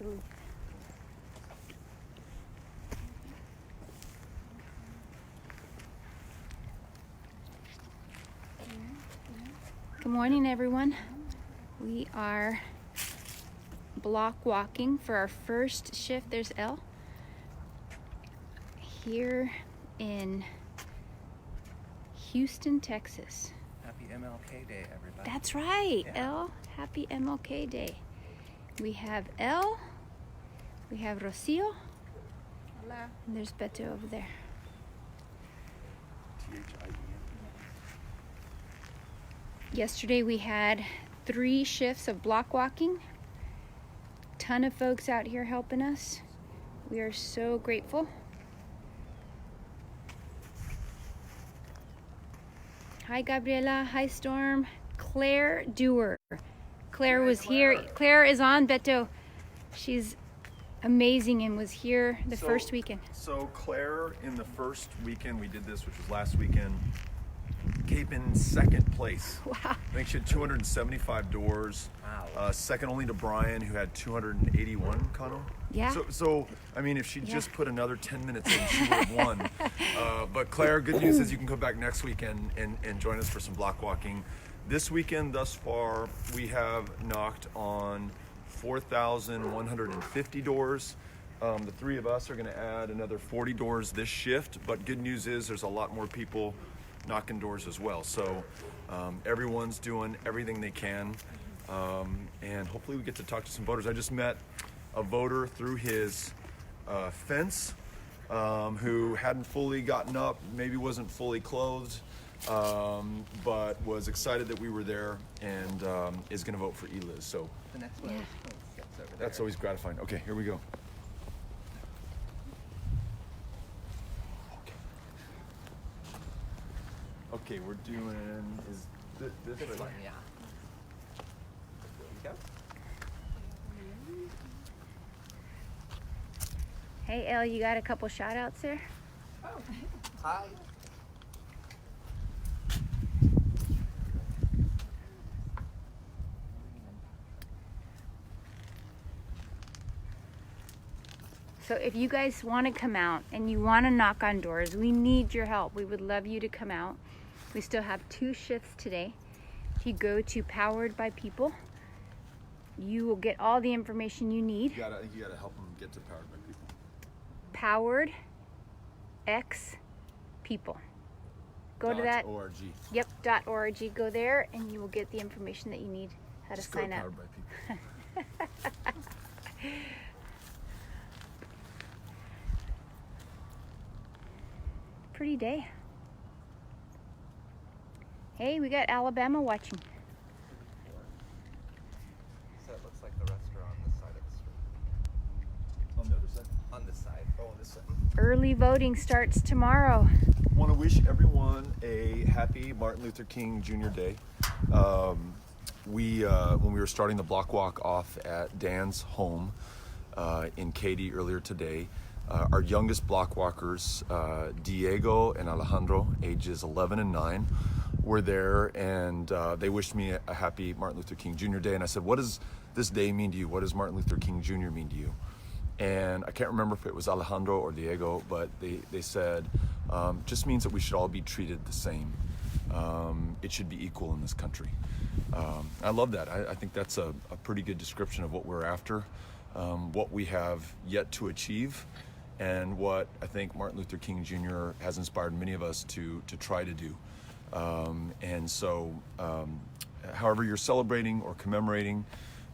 Eliz. Good morning, everyone. We are block walking for our first shift. There's Elle. Here in Houston, Texas. Happy MLK Day, everybody. That's right, Yeah. Elle. Happy MLK Day. We have Elle. We have Rocio. Hola. And there's Beto over there. THIEN. Yesterday we had 3 shifts of block walking. Ton of folks out here helping us. We are so grateful. Hi Gabriela, hi Storm. Claire Dewar. Claire was here. Claire is on Beto. She's amazing and was here the first weekend. So Claire, in the first weekend we did this, which was last weekend, came in second place. Wow. I think she had 275 doors. Wow. Second only to Brian, who had 281, Kano. Yeah. So I mean, if she Yeah. just put another 10 minutes in, she would have won. But Claire, good news is you can come back next weekend and join us for some block walking. This weekend, thus far, we have knocked on 4,150 doors. The 3 of us are going to add another 40 doors this shift. But good news is there's a lot more people knocking doors as well. So everyone's doing everything they can. And hopefully we get to talk to some voters. I just met a voter through his fence who hadn't fully gotten up, maybe wasn't fully clothed, but was excited that we were there and is going to vote for Eliz. So The next one Yeah. is steps over there. that's always gratifying. Okay, here we go. Okay, we're doing this This right one, here. yeah. There we go. Hey Elle, you got a couple shout outs there? Hi. So if you guys want to come out and you want to knock on doors, we need your help. We would love you to come out. We still have 2 shifts today. If you go to Powered by People, you will get all the information you need. You gotta help them get to Powered by People. Powered X People. Go to that. .org. Yep, .org. Go there and you will get the information that you need how to Just go to sign up. Powered by People. Pretty day. Hey, we got Alabama watching. So it looks like the restaurant on this side of the street. On the other side. On this side. Oh, on this side. Early voting starts tomorrow. Want to wish everyone a happy Martin Luther King Jr. Day. When we were starting the block walk off at Dan's home in Katy earlier today, our youngest block walkers, Diego and Alejandro, ages 11 and 9, were there, and they wished me a happy Martin Luther King Jr. Day. And I said, what does this day mean to you? What does Martin Luther King Jr. mean to you? And I can't remember if it was Alejandro or Diego, but they said, just means that we should all be treated the same. It should be equal in this country. I love that. I think that's a pretty good description of what we're after, what we have yet to achieve, and what I think Martin Luther King Jr. has inspired many of us to try to do. And so, however you're celebrating or commemorating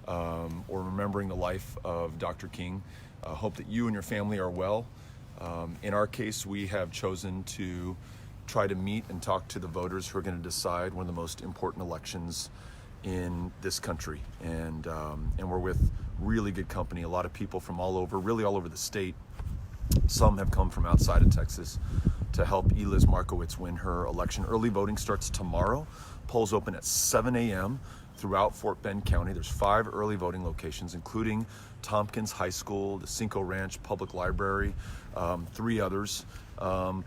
or remembering the life of Dr. King, hope that you and your family are well. In our case, we have chosen to try to meet and talk to the voters who are going to decide one of the most important elections in this country. And we're with really good company, a lot of people from all over, really all over the state. Some have come from outside of Texas to help Eliz Markowitz win her election. Early voting starts tomorrow. Polls open at 7 a.m. throughout Fort Bend County. There's 5 early voting locations, including Tompkins High School, the Cinco Ranch Public Library, 3 others.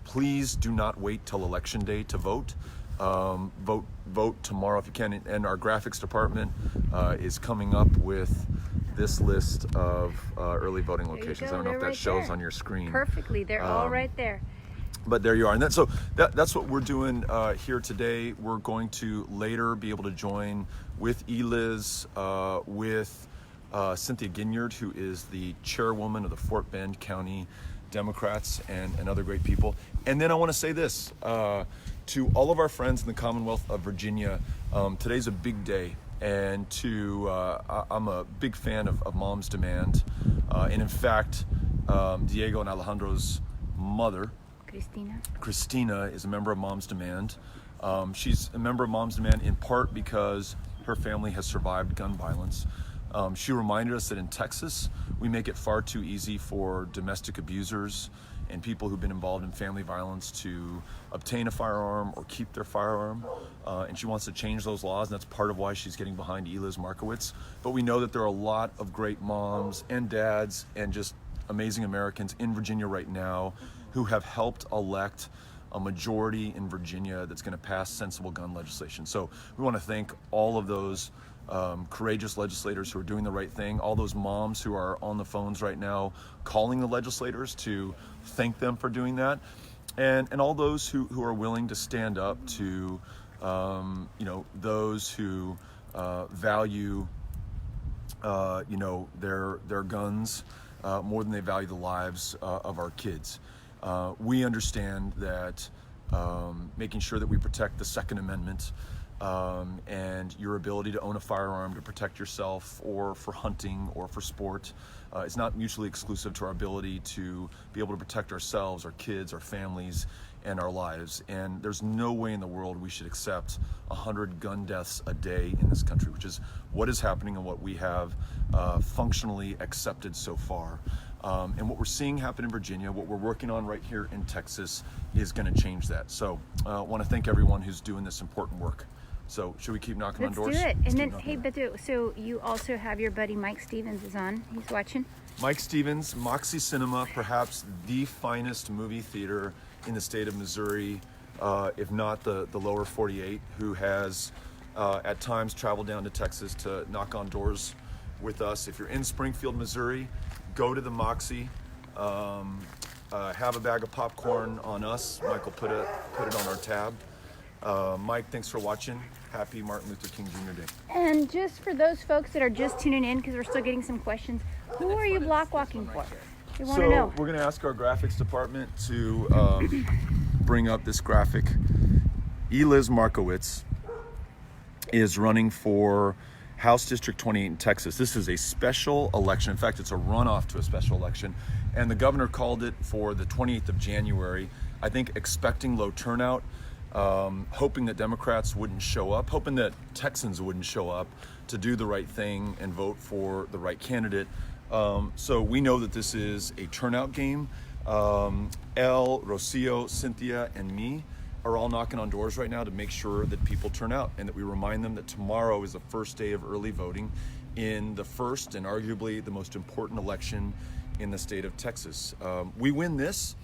Please do not wait till Election Day to vote. Vote tomorrow if you can. And our graphics department is coming up with this list of early voting There you locations. go, I don't know if they're that right shows there. on your screen. Perfectly. They're all right there. But there you are. And that's what we're doing here today. We're going to later be able to join with Eliz, with Cynthia Ginyard, who is the chairwoman of the Fort Bend County Democrats, and other great people. And then I want to say this to all of our friends in the Commonwealth of Virginia. Today's a big day, and I'm a big fan of Mom's Demand, and in fact, Diego and Alejandro's mother, Christina, is a member of Mom's Demand. She's a member of Mom's Demand in part because her family has survived gun violence. She reminded us that in Texas, we make it far too easy for domestic abusers and people who've been involved in family violence to obtain a firearm or keep their firearm. And she wants to change those laws, and that's part of why she's getting behind Eliz Markowitz. But we know that there are a lot of great moms and dads and just amazing Americans in Virginia right now who have helped elect a majority in Virginia that's going to pass sensible gun legislation. So we want to thank all of those courageous legislators who are doing the right thing, all those moms who are on the phones right now calling the legislators to thank them for doing that, and all those who are willing to stand up to those who value their guns more than they value the lives of our kids. We understand that making sure that we protect the Second Amendment and your ability to own a firearm to protect yourself or for hunting or for sport is not mutually exclusive to our ability to be able to protect ourselves, our kids, our families, and our lives. And there's no way in the world we should accept 100 gun deaths a day in this country, which is what is happening and what we have functionally accepted so far. And what we're seeing happen in Virginia, what we're working on right here in Texas, is going to change that. So I want to thank everyone who's doing this important work. So should we keep knocking on doors? Let's do it. Let's And then, keep hey, knocking. Beto, so you also have your buddy Mike Stevens is on. He's watching. Mike Stevens, Moxie Cinema, perhaps the finest movie theater in the state of Missouri, if not the lower 48, who has at times traveled down to Texas to knock on doors with us. If you're in Springfield, Missouri, go to the Moxie. Have a bag of popcorn on us. Mike will put it on our tab. Mike, thanks for watching. Happy Martin Luther King Jr. Day. And just for those folks that are just tuning in, because we're still getting some questions, who are you block walking for? We want to know. We're going to ask our graphics department to bring up this graphic. Eliz Markowitz is running for House District 28 in Texas. This is a special election. In fact, it's a runoff to a special election. And the governor called it for the 28th of January, I think expecting low turnout, hoping that Democrats wouldn't show up, hoping that Texans wouldn't show up to do the right thing and vote for the right candidate. So we know that this is a turnout game. El, Rocio, Cynthia, and me are all knocking on doors right now to make sure that people turn out and that we remind them that tomorrow is the first day of early voting in the first and arguably the most important election in the state of Texas. We win this,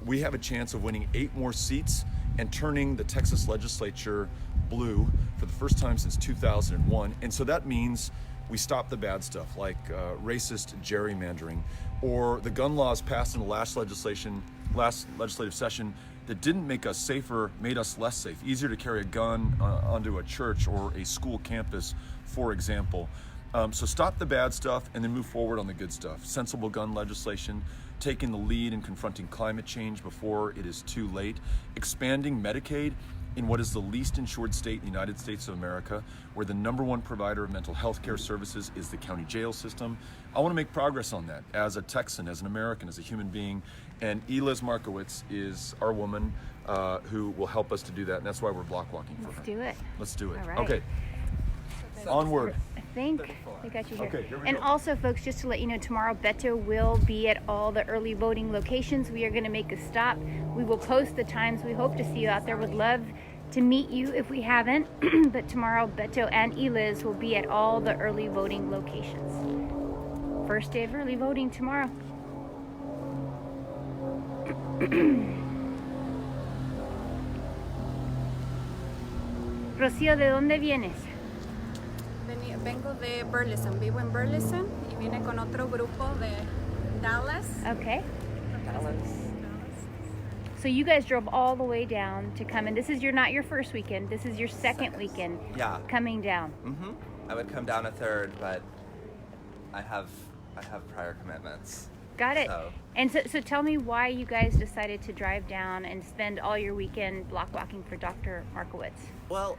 we have a chance of winning 8 more seats and turning the Texas legislature blue for the first time since 2001. And so that means we stop the bad stuff like racist gerrymandering or the gun laws passed in the last legislative session that didn't make us safer, made us less safe, easier to carry a gun onto a church or a school campus, for example. So stop the bad stuff and then move forward on the good stuff. Sensible gun legislation, taking the lead in confronting climate change before it is too late, expanding Medicaid in what is the least insured state in the United States of America, where the #1 provider of mental health care services is the county jail system. I want to make progress on that as a Texan, as an American, as a human being, and Eliz Markowitz is our woman who will help us to do that, and that's why we're block walking for her. Let's do it. Let's do it. All right. Okay. Onward. I think they got you here. Okay, here we And go. also, folks, just to let you know, tomorrow Beto will be at all the early voting locations. We are going to make a stop. We will post the times. We hope to see you out there. Would love to meet you if we haven't. But tomorrow, Beto and Eliz will be at all the early voting locations. First day of early voting tomorrow. Rocío, ¿de dónde vienes? De Vengo de Burleson, vivo en Burleson y vine con otro grupo de Dallas. Okay. Alice. So you guys drove all the way down to come in. This is not your first weekend. This is your second weekend Yeah. coming down. I would come down a third, but I have prior commitments. Got it. So- And so tell me why you guys decided to drive down and spend all your weekend block walking for Dr. Markowitz. Well,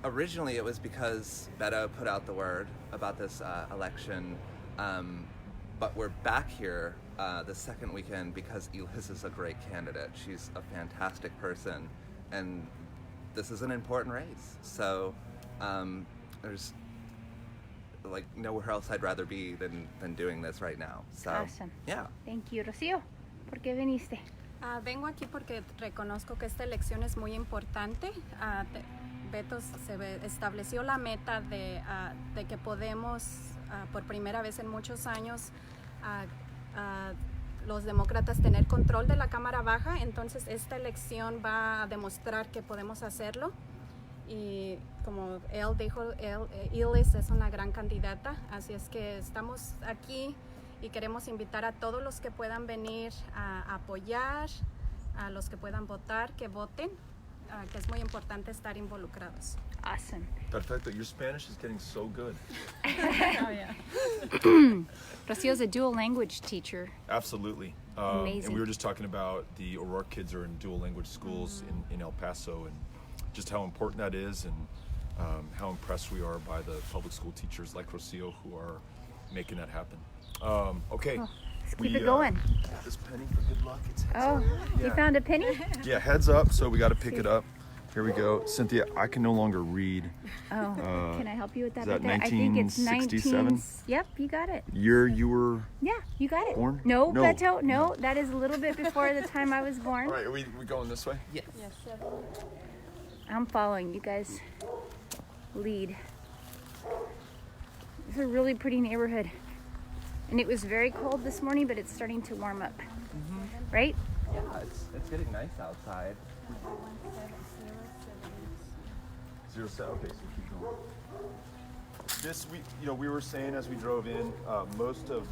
originally it was because Beto put out the word about this election, but we're back here the second weekend because Eliz is a great candidate. She's a fantastic person, and this is an important race. So there's like nowhere else I'd rather be than doing this right now. So Awesome. yeah. Thank you. Rocío, ¿por qué viniste? Vengo aquí porque reconozco que esta elección es muy importante. Beto estableció la meta de que podemos, por primera vez en muchos años, los demócratas tener control de la Cámara Baja. Entonces esta elección va a demostrar que podemos hacerlo. Y como él dijo, Eliz es una gran candidata, así es que estamos aquí y queremos invitar a todos los que puedan venir a apoyar, a los que puedan votar, que voten, que es muy importante estar involucrados. Awesome. Perfecto. Your Spanish is getting so good. Oh, yeah. Rocío's a dual language teacher. Absolutely. Amazing. And we were just talking about the O'Rourke kids are in dual language schools in El Paso, and just how important that is, and how impressed we are by the public school teachers like Rocio who are making that happen. Okay. Let's keep it going. This penny for good luck. It's heads Oh, up. you Yeah. found a penny? Yeah, heads up, so we got to pick it up. Here we go. Cynthia, I can no longer read. Oh, can I help you with that? is that right there? I think it's 1967? Yep, you got it. You were... Yeah, you got it. Born? No, No. Beto, no, that is a little bit before the time I was born. All right, are we going this way? Yes. I'm following. You guys lead. It's a really pretty neighborhood. And it was very cold this morning, but it's starting to warm up. Right? Yeah, it's getting nice outside. 07. Okay, so keep going. This we were saying as we drove in, most of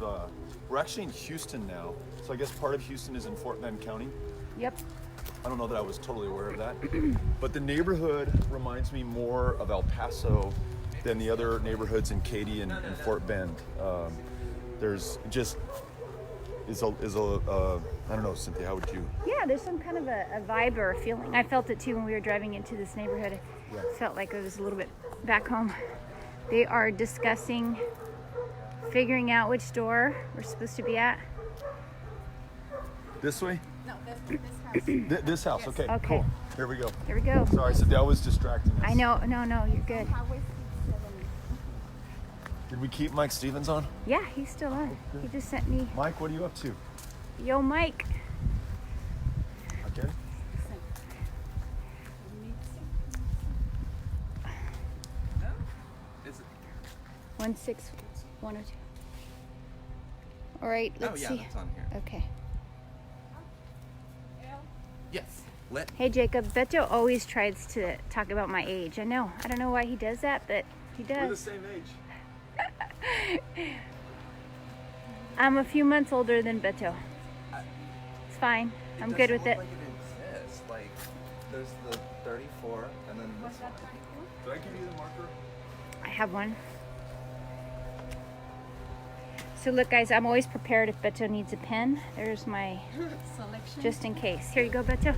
we're actually in Houston now. So I guess part of Houston is in Fort Bend County. Yep. I don't know that I was totally aware of that, but the neighborhood reminds me more of El Paso than the other neighborhoods in Katy and Fort Bend. There's just is a I don't know, Cynthia, how would you? Yeah, there's some kind of a vibe or a feeling. I felt it too when we were driving into this neighborhood. Yeah. It felt like it was a little bit back home. They are discussing, figuring out which door we're supposed to be at. This way? No, this house. This house. Yes. Okay. Okay. Cool. Here we go. Here we go. Sorry, Cynthia, I was distracting us. I know. No, you're good. Highway 7. Did we keep Mike Stevens on? Yeah, he's still on. He just sent me, Mike, what are you up to? yo, Mike. Okay. Is it? 16102. All right, Oh let's yeah, see. that's on here. Okay. Yes. Lit. Hey, Jacob. Beto always tries to talk about my age. I know. I don't know why he does that, but he We're the does. same age. I'm a few months older than Beto. It's fine. I'm good with it. Like it exists. Like there's the 34 and then this one. Did I give you the marker? I have one. So look, guys, I'm always prepared if Beto needs a pen. There's my, Selection. just in case. Here you go, Beto.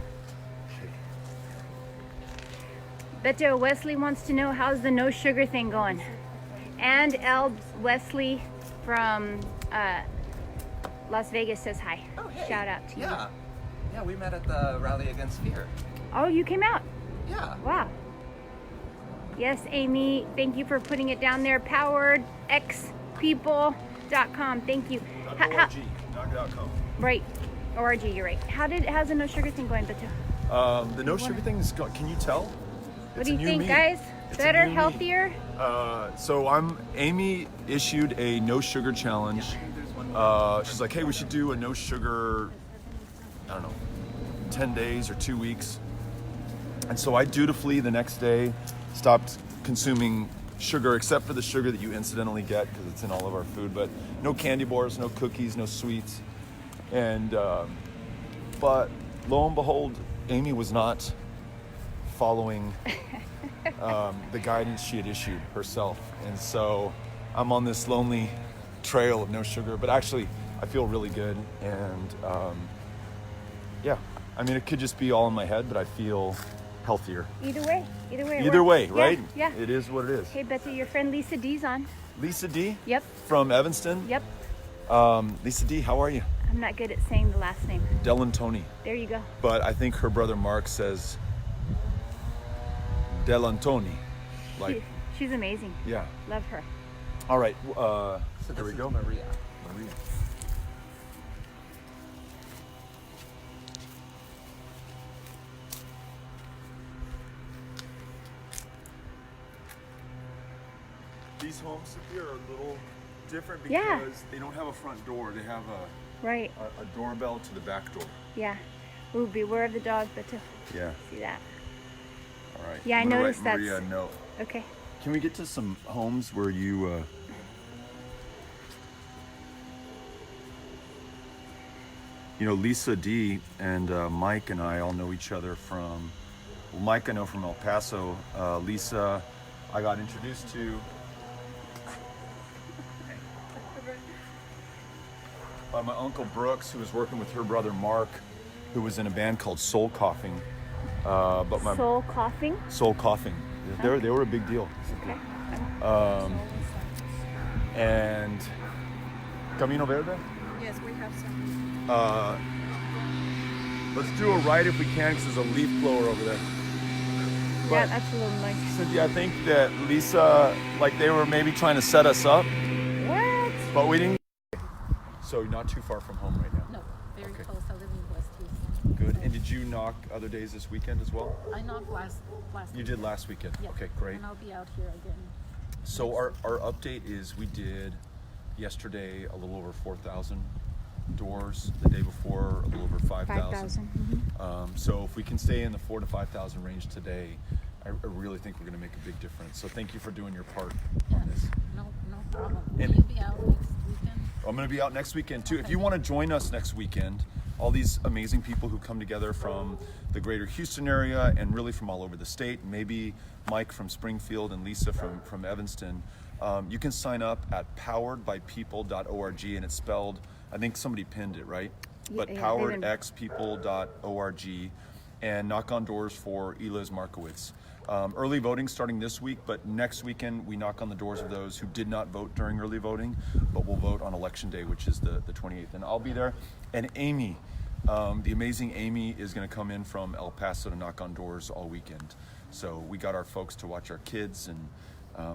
Beto, Wesley wants to know how's the no sugar thing going. And Wesley from Las Vegas says hi. Oh, hey. Shout out to you. Yeah. Yeah, we met at the rally against fear. Oh, you came out. Yeah. Wow. Yes, Amy, thank you for putting it down there. PoweredXPeople.com. Thank you. .org, not .com. Right. ORG, you're right. How's the no sugar thing going, Beto? The no sugar thing is going. Can you tell? What It's do a you new think, me. guys? It's a Better, new me. healthier? So Amy issued a no sugar challenge. She's like, hey, we should do a no sugar, I don't know, 10 days or 2 weeks. And so I dutifully the next day stopped consuming sugar, except for the sugar that you incidentally get because it's in all of our food, but no candy bars, no cookies, no sweets. And, but lo and behold, Amy was not following the guidance she had issued herself. And so I'm on this lonely trail of no sugar, but actually I feel really good. And yeah, I mean, it could just be all in my head, but I feel healthier. Either way. Either way, right? Yeah. It is what it is. Hey, Beto, your friend Lisa D's on. Lisa D? Yep. From Evanston? Yep. Lisa D, how are you? I'm not good at saying the last name. Delantoni. There you go. But I think her brother Mark says Delantoni. Like, She's amazing. yeah. Love her. All right. So there we this go. is Maria. Maria. These homes here are a little different because Yeah. they don't have a front door. They have Right. a doorbell to the back door. Yeah. Ooh, beware of the dog, Beto. Yeah. See that? All right. Yeah, I I'm gonna noticed write that's- Maria a note. Okay. Can we get to some homes where you you know, Lisa D and Mike and I all know each other from, well, Mike I know from El Paso. Lisa I got introduced to by my uncle Brooks, who was working with her brother Mark, who was in a band called Soul Coughing. But my Soul coughing. Soul Coughing, they were a big deal. Okay. And Camino Verde. Yes, we have some. Let's do a right if we can, because there's a leaf blower over there. Yeah, But that's a little nice. Cynthia, I think that Lisa, like they were maybe trying to set us up, What? but we didn't. So you're not too far from home right now. No, very Okay. close. I live in West Houston. Good. And did you knock other days this weekend as well? I knocked last You did last weekend. Yeah. Okay, great. And I'll be out here again. So our update is we did yesterday a little over 4,000 doors. The day before a little over 5,000. 5,000. So if we can stay in the 4,000 to 5,000 range today, I really think we're going to make a big difference. So thank you for doing your part on this. No problem. And- Will you be out next weekend? I'm going to be out next weekend too. If you want to join us next weekend, all these amazing people who come together from the greater Houston area and really from all over the state, maybe Mike from Springfield and Lisa from Evanston, you can sign up at poweredbypeople.org, and it's spelled, I think somebody pinned it, right? But yeah, poweredxpeople.org, and knock on doors for Eliz Markowitz. Early voting starting this week, but next weekend we knock on the doors of those who did not vote during early voting, but will vote on election day, which is the 28th. And I'll be there. And Amy, the amazing Amy, is going to come in from El Paso to knock on doors all weekend. So we got our folks to watch our kids, and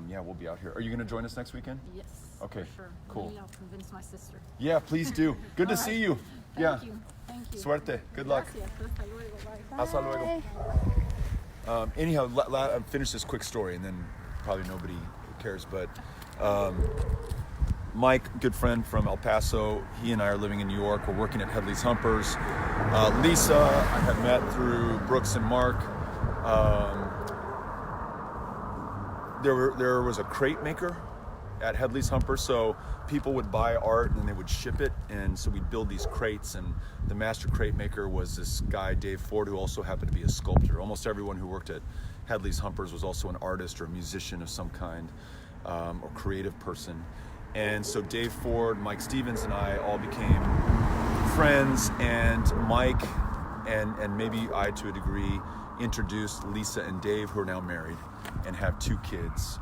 yeah, we'll be out here. Are you going to join us next weekend? Yes. Okay, For sure. cool. Maybe I'll convince my sister. Yeah, please do. Good to see you. Yeah. Thank you. Thank you. Suerte. Good luck. Gracias. Hasta luego. Bye. Hasta luego. Anyhow, I'll finish this quick story, and then probably nobody cares. But Mike, good friend from El Paso, he and I are living in New York. We're working at Headley's Humpers. Lisa, I have met through Brooks and Mark. There was a crate maker at Headley's Humpers, so people would buy art and they would ship it, and so we'd build these crates. And the master crate maker was this guy, Dave Ford, who also happened to be a sculptor. Almost everyone who worked at Headley's Humpers was also an artist or a musician of some kind, or creative person. And so Dave Ford, Mike Stevens, and I all became friends, and Mike and maybe I to a degree introduced Lisa and Dave, who are now married and have 2 kids,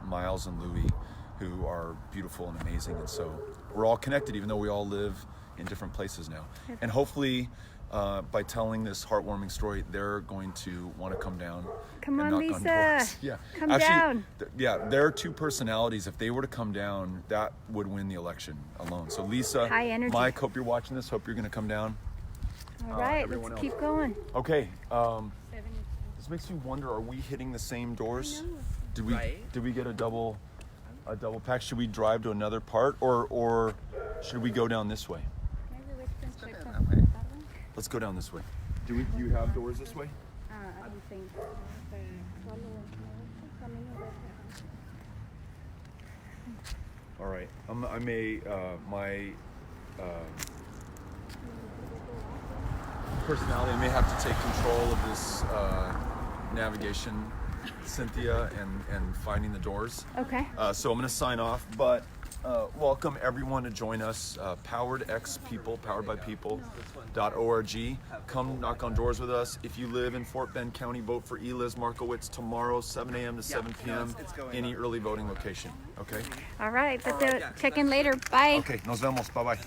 Miles and Louie, who are beautiful and amazing. And so we're all connected, even though we all live in different places now. And hopefully by telling this heartwarming story, they're going to want to come down. Come and on, knock Lisa. doors. Yeah. Come Actually, down. Their 2 personalities, if they were to come down, that would win the election alone. So Lisa, High energy. Mike, hope you're watching this. Hope you're going to come down. All right, everyone let's else. keep going. Okay. This makes me wonder: are we hitting the same doors? Did we Right. did we get a double pack? Should we drive to another part, or should we go down this way? Let's go down this way. Do you have doors this way? I don't think. All right. I may my personality may have to take control of this navigation, Cynthia, and finding the doors. Okay. So I'm going to sign off, but welcome everyone to join us. Powered X People, poweredbypeople.org. Come knock on doors with us. If you live in Fort Bend County, vote for Eliz Markowitz tomorrow, 7 a.m. to 7 p.m. Any early voting location. Okay. All right. Beto, check in later. Bye. Okay. Nos vemos. Bye bye.